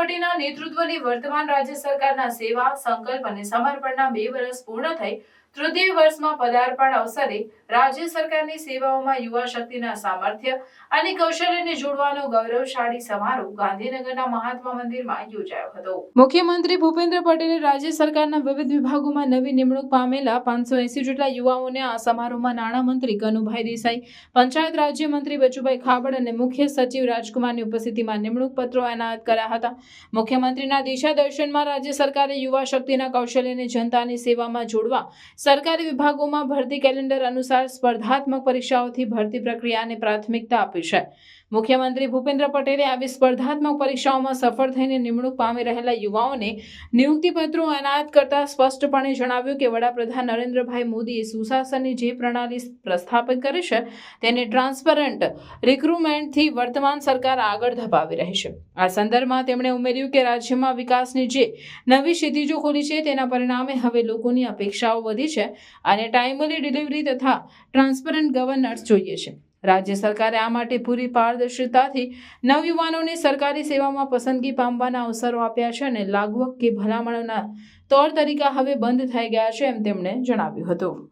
પટેલના નેતૃત્વની વર્તમાન રાજ્ય સરકારના સેવા, સંકલ્પ અને સમર્પણના 2 વર્ષ પૂર્ણ થઈ તૃતીય વર્ષમાં પદાર્પણ અવસરે રાજ્ય સરકારની સેવાઓમાં યુવા શક્તિના સામર્થ્ય અને કૌશલ્યને જોડવાનો ગૌરવશાળી સમારોહ ગાંધીનગરના મહાત્મા મંદિરમાં યોજાયો હતો। મુખ્યમંત્રી ભૂપેન્દ્ર પટેલે રાજ્ય સરકારના વિવિધ વિભાગોમાં નવી નિમણૂક પામેલા 580 જેટલા યુવાઓને આ સમારોહમાં નાણામંત્રી કનુભાઈ દેસાઈ, પંચાયત રાજ્ય મંત્રી બચુભાઈ ખાબડ અને મુખ્ય સચિવ રાજકુમારની ઉપસ્થિતિમાં નિમણૂક પત્રો એનાયત કર્યા હતા। મુખ્યમંત્રીના દિશા દર્શનમાં રાજ્ય સરકારે યુવા શક્તિના કૌશલ્યને જનતાની સેવામાં જોડવા સરકારી વિભાગોમાં ભરતી કેલેન્ડર અનુસાર સ્પર્ધાત્મક પરીક્ષાઓથી ભરતી પ્રક્રિયાને પ્રાથમિકતા આપી છે। મુખ્યમંત્રી ભૂપેન્દ્ર પટેલે આવી સ્પર્ધાત્મક પરીક્ષાઓમાં સફળ થઈને નિમણૂક પામી રહેલા યુવાઓને નિયુક્તિપત્રો એનાયત કરતા સ્પષ્ટપણે જણાવ્યું કે વડાપ્રધાન નરેન્દ્રભાઈ મોદીએ સુશાસનની જે પ્રણાલી પ્રસ્થાપિત કરી છે તેને ટ્રાન્સપરન્ટ રિક્રુટમેન્ટથી વર્તમાન સરકાર આગળ ધપાવી રહી છે। આ સંદર્ભમાં તેમણે ઉમેર્યું કે રાજ્યમાં વિકાસની જે નવી ક્ષિતિજો ખોલી છે તેના પરિણામે હવે લોકોની અપેક્ષાઓ વધી છે અને ટાઈમલી ડિલિવરી તથા ટ્રાન્સપરન્ટ ગવર્નન્સ જોઈએ છે। રાજ્ય સરકારે આ માટે પૂરી પારદર્શિતાથી નવયુવાનોને સરકારી સેવામાં પસંદગી પામવાના અવસરો આપ્યા છે અને લાગવક કે ભલામણોના તौर તરીકા હવે બંધ થઈ ગયા છે એમ તેમણે જણાવ્યું હતું।